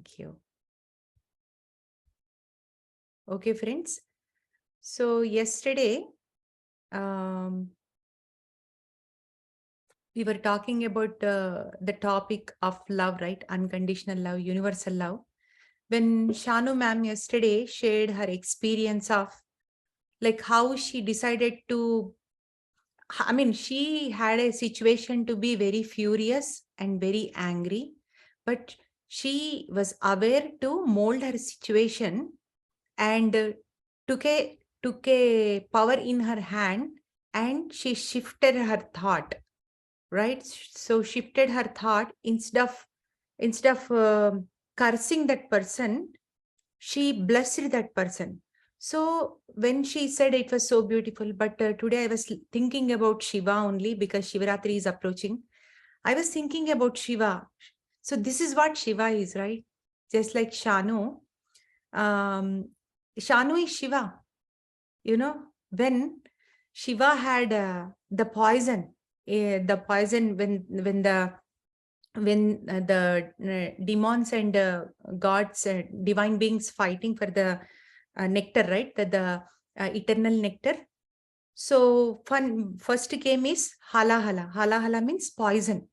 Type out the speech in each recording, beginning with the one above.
Thank you. Okay, friends. So yesterday, we were talking about the topic of love, right? Unconditional love, universal love. When Shanu ma'am yesterday shared her experience of like how she decided to, I mean, she had a situation to be very furious and very angry, but she was aware to mold her situation and took a power in her hand, and she shifted her thought, right? So shifted her thought, instead of cursing that person, she blessed that person. So when she said it was so beautiful, but today I was thinking about Shiva only because Shivaratri is approaching. I was thinking about Shiva. So this is what Shiva is, right? Just like Shanu. Um, Shanu is Shiva. You know, when Shiva had the poison when the demons and gods, divine beings fighting for the nectar, right? The eternal nectar. So first came is hala hala. Hala hala means poison.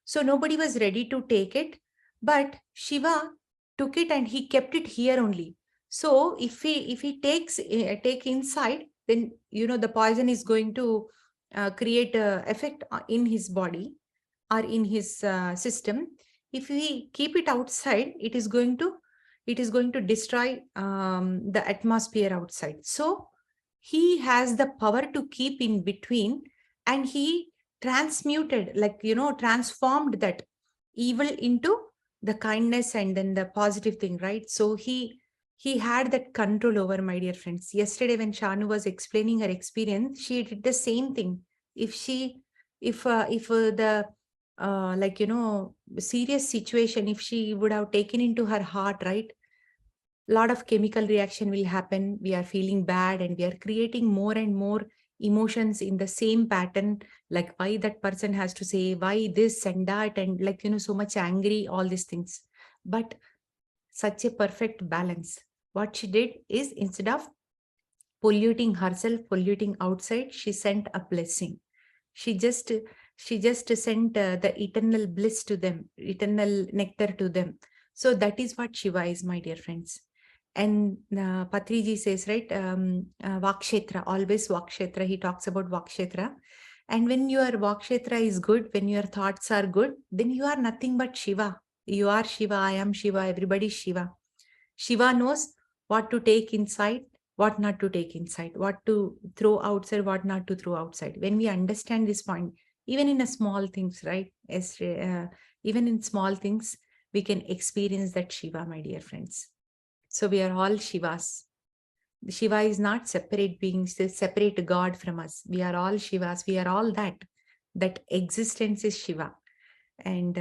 So nobody was ready to take it, but Shiva took it and he kept it here only. So if he take inside, then the poison is going to create a effect in his body or in his system. If we keep it outside, it is going to destroy the atmosphere outside. So he has the power to keep in between, and he transformed that evil into the kindness and then the positive thing, right? So he had that control over, my dear friends. Yesterday when Shanu was explaining her experience, she did the same thing. If the serious situation, if she would have taken into her heart, right, lot of chemical reaction will happen. We are feeling bad and we are creating more and more emotions in the same pattern, like why that person has to say, why this and that, and so much angry, all these things. But such a perfect balance. What she did is, instead of polluting herself, polluting outside, she sent a blessing. She just sent the eternal bliss to them, eternal nectar to them. So that is what Shiva is, my dear friends. And Patriji says, right, Vakshetra, always Vakshetra. He talks about Vakshetra. And when your Vakshetra is good, when your thoughts are good, then you are nothing but Shiva. You are Shiva, I am Shiva, everybody is Shiva. Shiva knows what to take inside, what not to take inside, what to throw outside, what not to throw outside. When we understand this point, even in a small things, right? Even in small things, we can experience that Shiva, my dear friends. So we are all Shivas. Shiva is not separate beings, separate God from us. We are all Shivas. We are all that. That existence is Shiva. And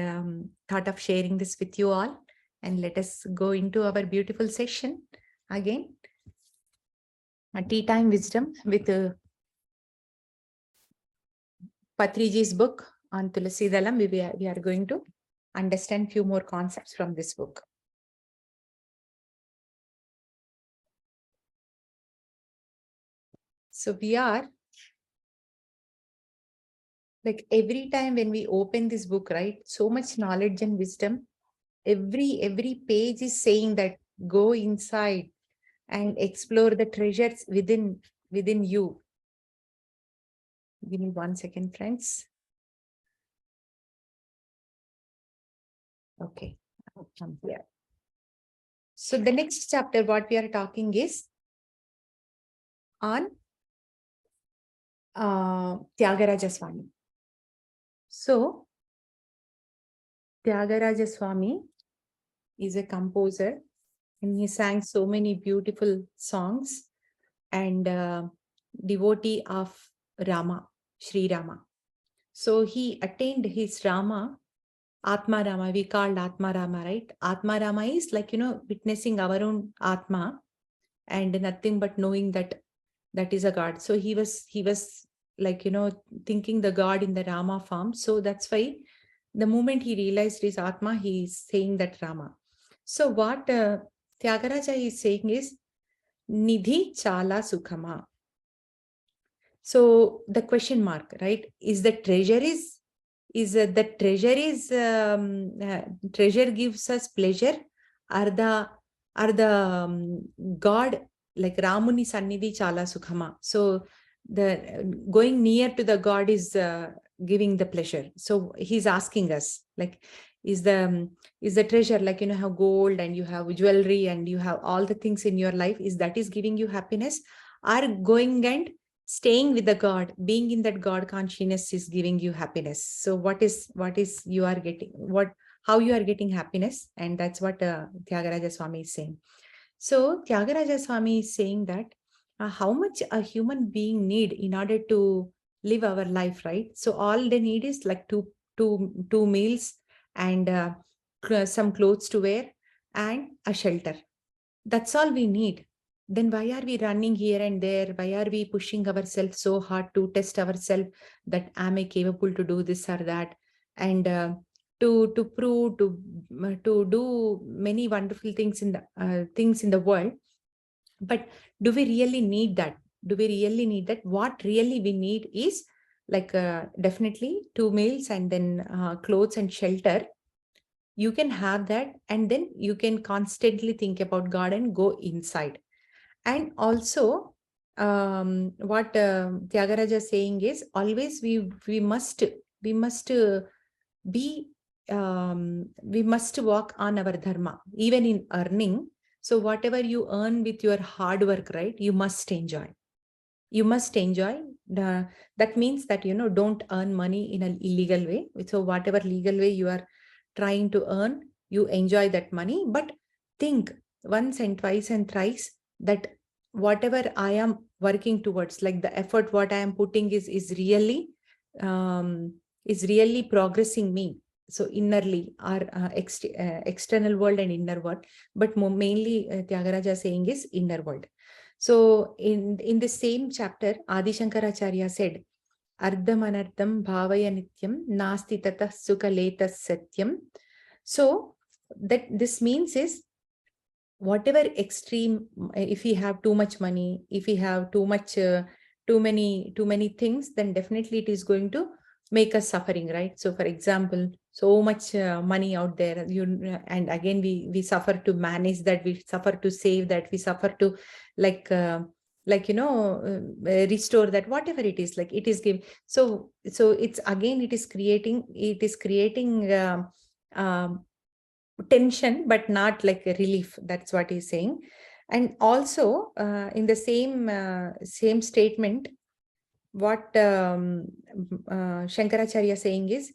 thought of sharing this with you all. And let us go into our beautiful session again. A tea time wisdom with Patriji's book on Tulasi Dalam. We are going to understand few more concepts from this book. So we are, like, every time when we open this book, right, so much knowledge and wisdom. Every page is saying that go inside and explore the treasures within you. Give me 1 second, friends. Okay, I'll come here. So the next chapter, what we are talking is on Tyagaraja Swami. So Tyagaraja Swami is a composer, and he sang so many beautiful songs, and devotee of Rama, Sri Rama. So he attained his Rama, Atma Rama. We called Atma Rama, right? Atma Rama is like, witnessing our own Atma and nothing but knowing that is a God. So he was like, thinking the God in the Rama form. So that's why the moment he realized his Atma, he is saying that Rama. So what Tyagaraja is saying is, Nidhi chala sukhama. So the question mark, right? Is the treasure treasure gives us pleasure? Are the God, like Ramuni Sannidhi chala sukhama? So the going near to the God is giving the pleasure. So he's asking us, like, is the treasure, like, you have gold and you have jewelry and you have all the things in your life, is giving you happiness? Are going and staying with the God, being in that God consciousness is giving you happiness? So what is you are getting, how you are getting happiness? And that's what Tyagaraja Swami is saying. So Tyagaraja Swami is saying that how much a human being need in order to live our life, right? So all they need is like two meals and some clothes to wear and a shelter. That's all we need. Then why are we running here and there? Why are we pushing ourselves so hard to test ourselves that am I capable to do this or that? And to prove to do many wonderful things in the world. But do we really need that? Do we really need that? What really we need is like definitely two meals and then clothes and shelter. You can have that, and then you can constantly think about God and go inside. And also what Tyagaraja is saying is, always we must be we must walk on our dharma, even in earning. So whatever you earn with your hard work, right, you must enjoy. That means that, don't earn money in an illegal way. So whatever legal way you are trying to earn, you enjoy that money, but think once and twice and thrice that whatever I am working towards, like the effort what I am putting um, is really progressing me. So innerly, or external world and inner world, but mainly Tyagaraja saying is inner world. So in the same chapter, Adi Shankaracharya said, Ardham anardham bhavaya nityam nasti tatah sukha letas satyam. So that this means is, whatever extreme, if we have too much money, if we have too many things, then definitely it is going to make us suffering, right? So for example, so much money out there, and again we suffer to manage that, we suffer to save that, we suffer to like restore that, whatever it is, like it is give. So it's again, it is creating um, tension, but not like a relief. That's what he's saying. And also in the same statement, what Shankaracharya saying is,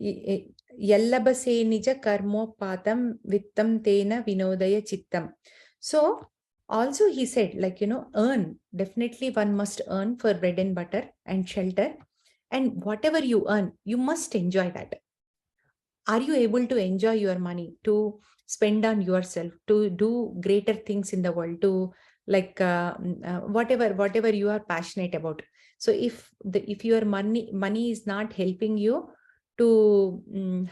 Yallabase nija karmopatam vittam tena vinodaya chittam. So also he said, like, earn. Definitely one must earn for bread and butter and shelter. And whatever you earn, you must enjoy that. Are you able to enjoy your money to spend on yourself, to do greater things in the world, to like whatever you are passionate about? So if your money is not helping you to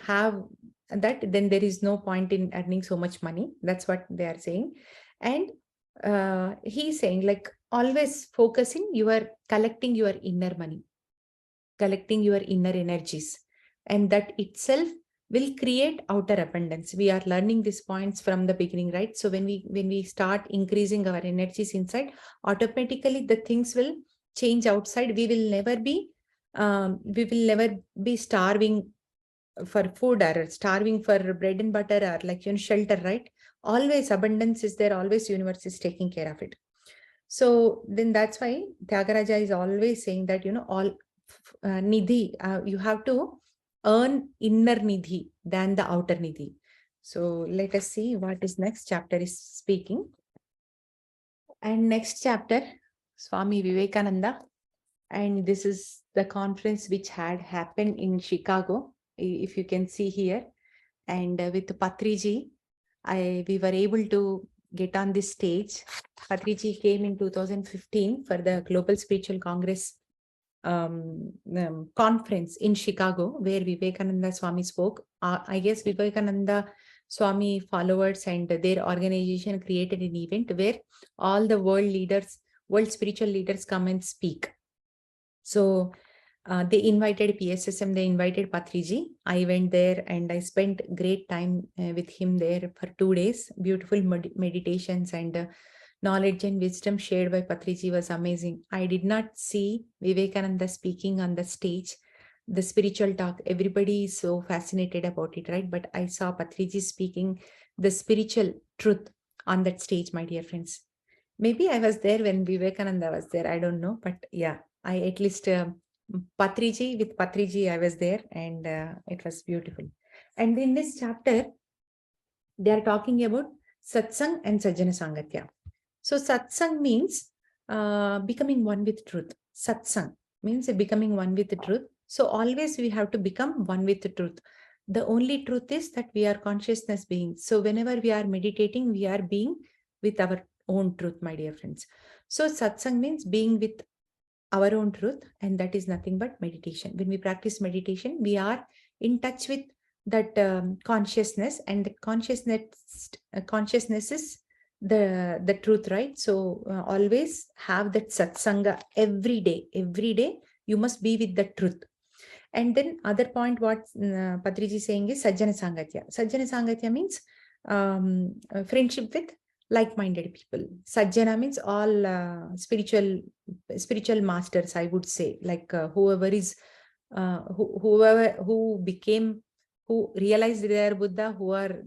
have that, then there is no point in earning so much money. That's what they are saying. And he's saying, like, always focusing, you are collecting your inner money, collecting your inner energies, and that itself will create outer abundance. We are learning these points from the beginning, right? So when we start increasing our energies inside, automatically the things will change outside. We will never be starving for food, or starving for bread and butter, or like, shelter, right? Always abundance is there, always universe is taking care of it. So then that's why Tyagaraja is always saying that, all nidhi, you have to earn inner nidhi than the outer nidhi. So let us see what is next chapter is speaking. And next chapter, Swami Vivekananda. And this is the conference which had happened in Chicago, if you can see here. And with Patriji, we were able to get on this stage. Patriji came in 2015 for the Global Spiritual Congress conference in Chicago, where Vivekananda Swami spoke. I guess Vivekananda Swami followers and their organization created an event where all the world spiritual leaders come and speak. So they invited PSSM, they invited Patriji. I went there and I spent great time with him there for 2 days. Beautiful meditations and knowledge and wisdom shared by Patriji was amazing. I did not see Vivekananda speaking on the stage, the spiritual talk. Everybody is so fascinated about it, right? But I saw Patriji speaking the spiritual truth on that stage, my dear friends. Maybe I was there when Vivekananda was there. I don't know, but yeah, I at least with Patriji, I was there, and it was beautiful. And in this chapter, they are talking about satsang and sajjana sangatya. So satsang means becoming one with truth. Satsang means becoming one with the truth. So always we have to become one with the truth. The only truth is that we are consciousness beings. So whenever we are meditating, we are being with our own truth, my dear friends. So satsang means being with our own truth, and that is nothing but meditation. When we practice meditation, we are in touch with that consciousness, and the consciousness is the truth, right? So always have that satsanga every day you must be with the truth. And then other point what Patriji is saying is sajjana sangatya means friendship with like-minded people. Sajjana means all spiritual masters, I would say, like whoever who realized their Buddha, who are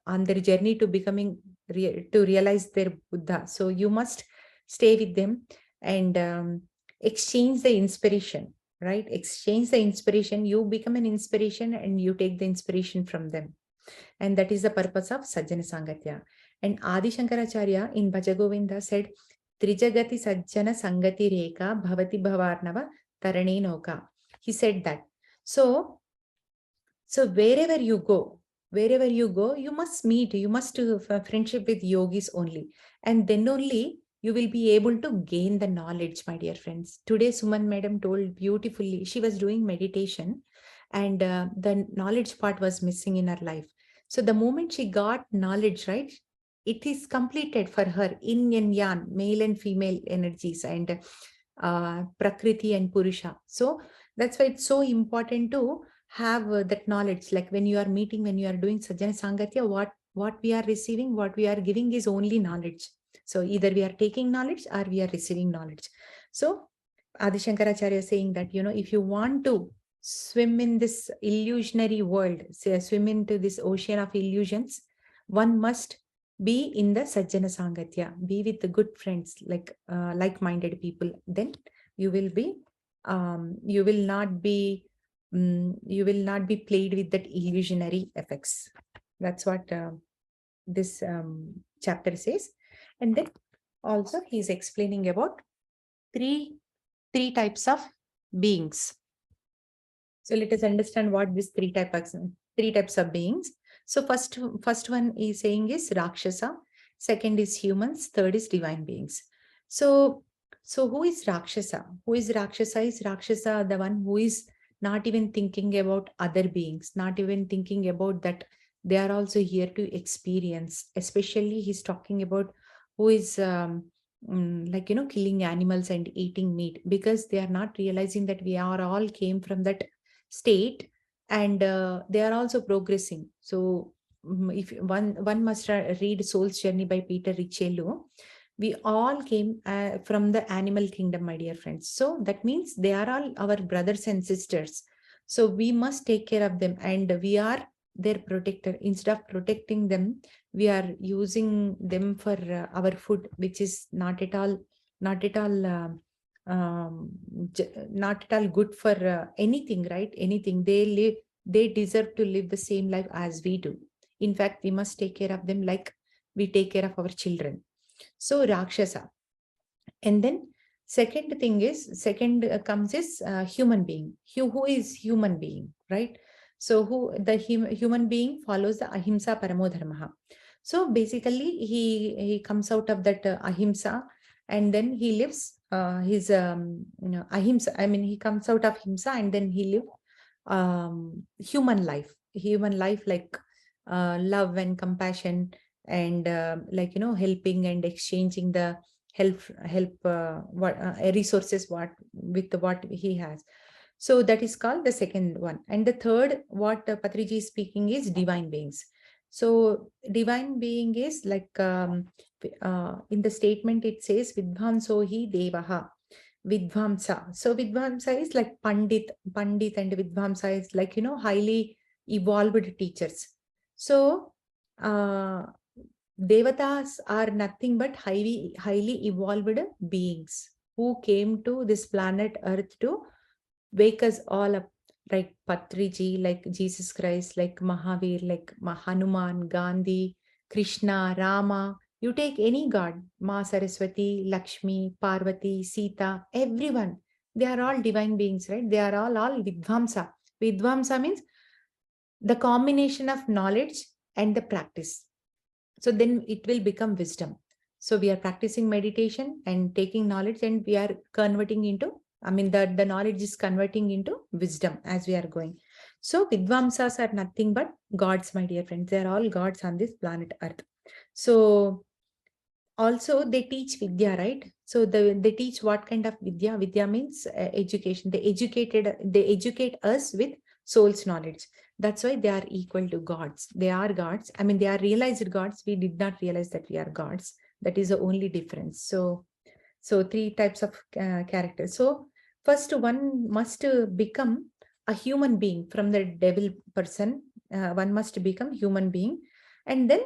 on their journey to to realize their Buddha. So you must stay with them and exchange the inspiration, right? Exchange the inspiration. You become an inspiration and you take the inspiration from them. And that is the purpose of Sajjana Sangatya. And Adi Shankaracharya in Bhajagovinda said, Trijagati Sajjana Sangati Reka Bhavati Bhavarnava Tarane Noka. He said that. So wherever you go, you must do friendship with yogis only. And then only you will be able to gain the knowledge, my dear friends. Today, Suman Madam told beautifully, she was doing meditation and the knowledge part was missing in her life. So the moment she got knowledge, right, it is completed for her, yin and yang, male and female energies, and Prakriti and Purusha. So that's why it's so important to have that knowledge. Like when you are meeting, when you are doing Sajjana Sangatya, what we are receiving, what we are giving is only knowledge. So either we are taking knowledge or we are receiving knowledge. So Adi Shankaracharya is saying that, if you want to swim in this illusionary world, say swim into this ocean of illusions, one must be in the Sajjana Sangatya, be with the good friends, like like-minded people. Then you will be you will not be played with that illusionary effects. That's what this chapter says. And then also he's explaining about three types of beings. So let us understand what these three types of beings. So first one is saying is Rakshasa, second is humans, third is divine beings. So who is Rakshasa? Who is Rakshasa? Is Rakshasa the one who is not even thinking about other beings, not even thinking about that they are also here to experience. Especially he's talking about who is killing animals and eating meat, because they are not realizing that we are all came from that state, and they are also progressing. So if one must read Soul's Journey by Peter Richello, we all came from the animal kingdom, my dear friends. So that means they are all our brothers and sisters. So we must take care of them, and we are their protector. Instead of protecting them, we are using them for our food, which is not at all not at all good for anything, right? Anything. They deserve to live the same life as we do. In fact, we must take care of them like we take care of our children. So Rakshasa. And then second comes is human being. Who is human being, right? So who the human being follows the ahimsa paramo dharma. So basically he comes out of that ahimsa, and then he lives his ahimsa. I mean, he comes out of ahimsa and then he lives human life like love and compassion, and helping and exchanging the resources what he has. So that is called the second one. And the third, what Patriji is speaking, is divine beings. So divine being is like, in the statement it says Vidvamso hi devaha. Vidvamsa. So Vidvamsa is like Pandit. Pandit and Vidvamsa is like, highly evolved teachers. So Devatas are nothing but highly evolved beings who came to this planet Earth to wake us all up. Like Patriji, like Jesus Christ, like Mahavir, like Hanuman, Gandhi, Krishna, Rama. You take any god, Ma Saraswati, Lakshmi, Parvati, Sita, everyone. They are all divine beings, right? They are all Vidvamsa. Vidvamsa means the combination of knowledge and the practice. So then it will become wisdom. So we are practicing meditation and taking knowledge, and we are converting into, the knowledge is converting into wisdom as we are going. So Vidvamsas are nothing but gods, my dear friends. They are all gods on this planet Earth. So also they teach Vidya, right? So they teach what kind of Vidya? Vidya means education. They educate us with soul's knowledge. That's why they are equal to gods. They are gods. They are realized gods. We did not realize that we are gods. That is the only difference. So three types of characters. So first one must become a human being from the devil person. One must become human being, and then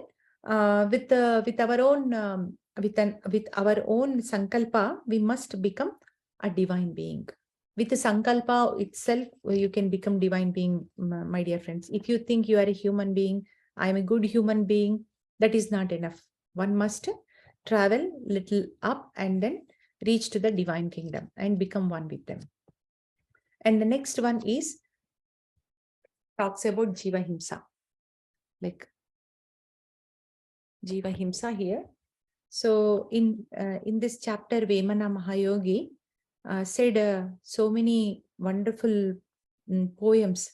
with our own with our own sankalpa, we must become a divine being. With the sankalpa itself, you can become divine being, my dear friends. If you think you are a human being, I am a good human being, that is not enough. One must travel little up and then reach to the divine kingdom and become one with them. And the next one is talks about Jiva Himsa, like Jiva Himsa here. So in this chapter, Vemana Mahayogi said so many wonderful poems.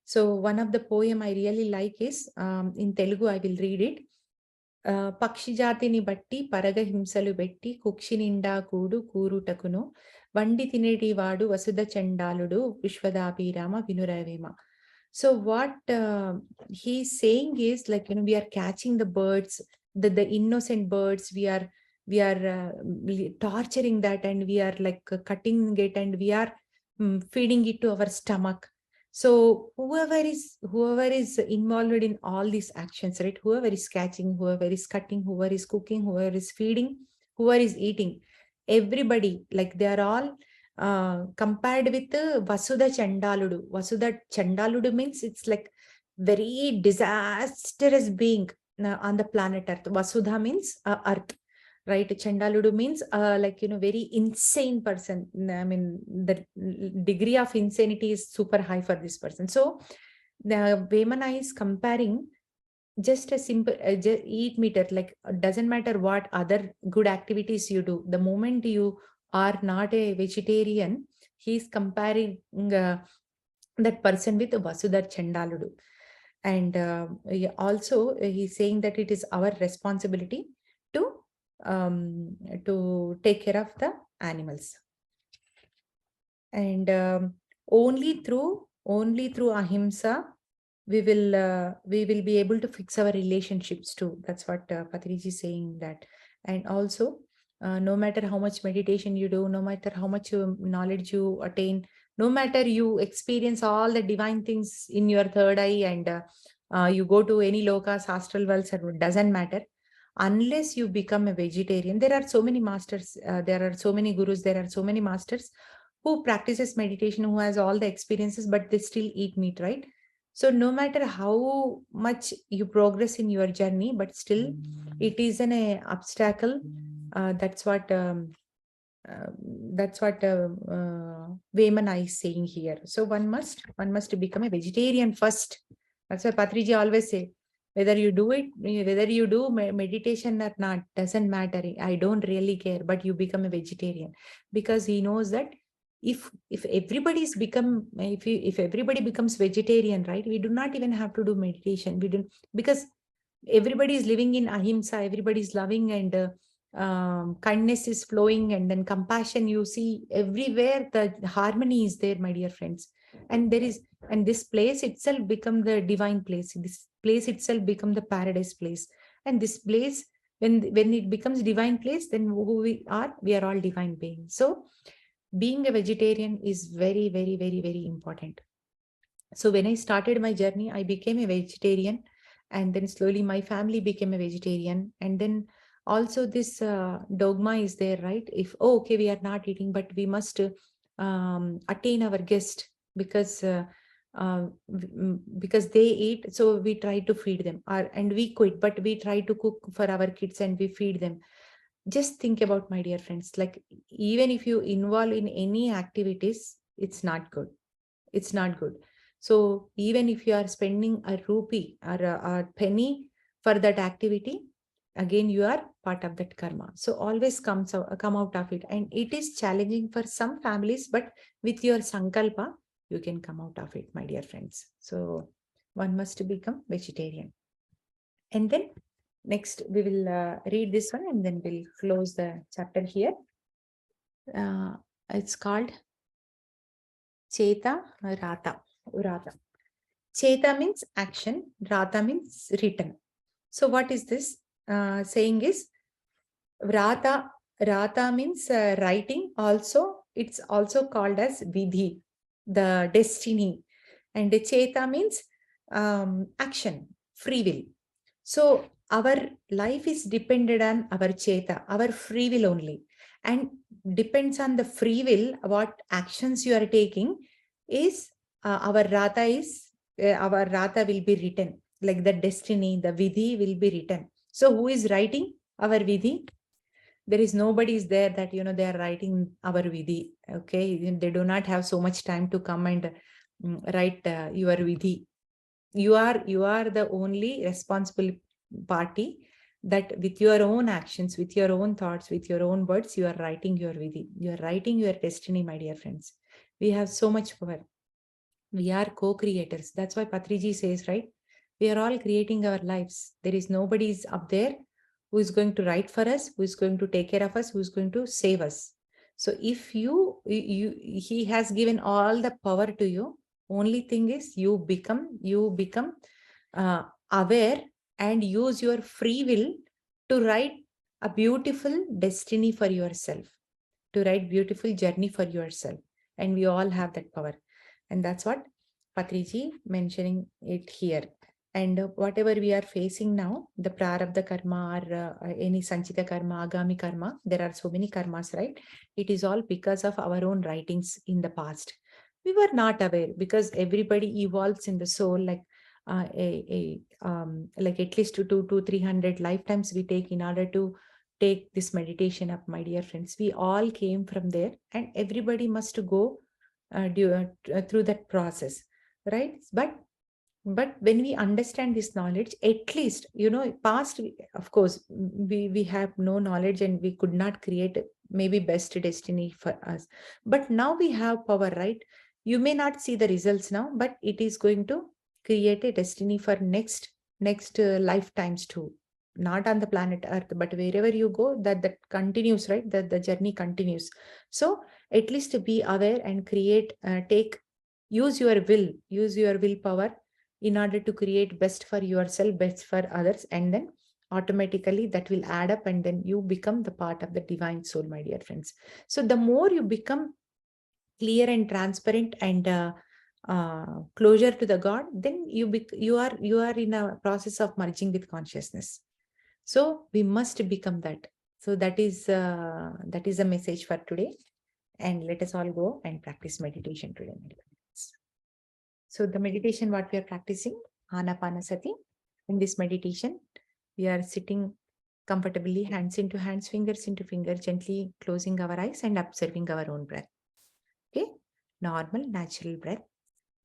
So one of the poem I really like is in Telugu. I will read it. పక్షి జాతిని బట్టి పరగహింసలు పెట్టి కుక్షి నిండా కూడు కూరుటకును వండి తినేటి వాడు వసుధ చండాలుడు విశ్వదాభిరామ వినురవేమ. So what he's saying is, like, we are catching the birds, the innocent birds. We are torturing that, and we are like cutting it, and we are feeding it to our stomach. So whoever is involved in all these actions, right? Whoever is catching, whoever is cutting, whoever is cooking, whoever is feeding, whoever is eating, everybody, like, they are all compared with Vasudha Chandaludu. Vasudha Chandaludu means it's like very disastrous being on the planet Earth. Vasudha means Earth, right? Chandaludu means very insane person. The degree of insanity is super high for this person. So the Vemana is comparing just a simple eat meat, like, doesn't matter what other good activities you do, the moment you are not a vegetarian, he is comparing that person with Vasudha Chandaludu. And also he's saying that it is our responsibility to take care of the animals, and only through ahimsa we will be able to fix our relationships too. That's what Patriji is saying that. And also no matter how much meditation you do, no matter how much knowledge you attain, no matter you experience all the divine things in your third eye, and you go to any lokas, astral worlds, it doesn't matter unless you become a vegetarian. There are so many masters, there are so many gurus, there are so many masters who practices meditation, who has all the experiences, but they still eat meat, right? So no matter how much you progress in your journey, but still it is an obstacle. That's what Vemana is saying here. So one must become a vegetarian first. That's why Patriji always say, whether you do meditation or not, doesn't matter. I don't really care, but you become a vegetarian, because he knows that if everybody becomes vegetarian, right, we do not even have to do meditation. We don't, because everybody is living in ahimsa, everybody is loving, and kindness is flowing, and then compassion, you see everywhere, the harmony is there, my dear friends. And this place itself become the divine place, this place itself become the paradise place. And this place, when it becomes divine place, then who we are all divine beings. So being a vegetarian is very, very, very, very important. So when I started my journey, I became a vegetarian, and then slowly my family became a vegetarian. And then also this dogma is there, right? If, oh, okay, we are not eating, but we must attain our guest, because because they eat, so we try to feed them. And we quit, but we try to cook for our kids and we feed them. Just think about, my dear friends, like, even if you involve in any activities, it's not good. It's not good. So even if you are spending a rupee or a penny for that activity, again you are part of that karma. So always come out of it. And it is challenging for some families, but with your sankalpa, you can come out of it, my dear friends. So one must become vegetarian. And then next we will read this one, and then we'll close the chapter here. It's called Cheta Rata. Rata. Cheta means action, Rata means written. So what is this saying is, Rata. Rata means writing. Also, it's also called as Vidhi, the destiny. And the Cheta means action, free will. So our life is dependent on our Cheta, our free will only. And depends on the free will, what actions you are taking is our Rata will be written. Like the destiny, the Vidhi will be written. So who is writing our Vidhi? There is nobody is there that, they are writing our Vidhi. Okay. They do not have so much time to come and write your Vidhi. You are the only responsible party, that with your own actions, with your own thoughts, with your own words, you are writing your Vidhi. You are writing your destiny, my dear friends. We have so much power. We are co-creators. That's why Patriji says, right? We are all creating our lives. There is nobody up there who is going to write for us, who is going to take care of us, who is going to save us. So if he has given all the power to you. Only thing is you become aware and use your free will to write a beautiful destiny for yourself, to write beautiful journey for yourself. And we all have that power. And that's what Patriji mentioning it here. And whatever we are facing now, the prarabdha karma or any sanchita karma, agami karma, there are so many karmas, right? It is all because of our own writings in the past. We were not aware, because everybody evolves in the soul, like like at least 200 to 300 lifetimes we take in order to take this meditation up, my dear friends. We all came from there, and everybody must go through that process, right? But when we understand this knowledge, at least, past, of course, we have no knowledge and we could not create maybe best destiny for us. But now we have power, right? You may not see the results now, but it is going to create a destiny for next lifetimes too. Not on the planet Earth, but wherever you go, that continues, right? That the journey continues. So at least be aware and create, use your willpower in order to create best for yourself, best for others, and then automatically that will add up, and then you become the part of the divine soul, my dear friends. So the more you become clear and transparent and closer to the God, then you are in a process of merging with consciousness. So we must become that. So that is a message for today. And let us all go and practice meditation today. So the meditation what we are practicing, Anapanasati. In this meditation, we are sitting comfortably, hands into hands, fingers into fingers, gently closing our eyes and observing our own breath. Okay, normal, natural breath,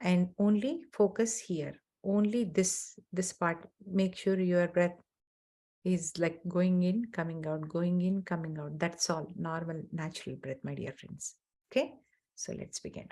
and only focus here. Only this part. Make sure your breath is like going in, coming out, going in, coming out. That's all. Normal, natural breath, my dear friends. Okay. So let's begin.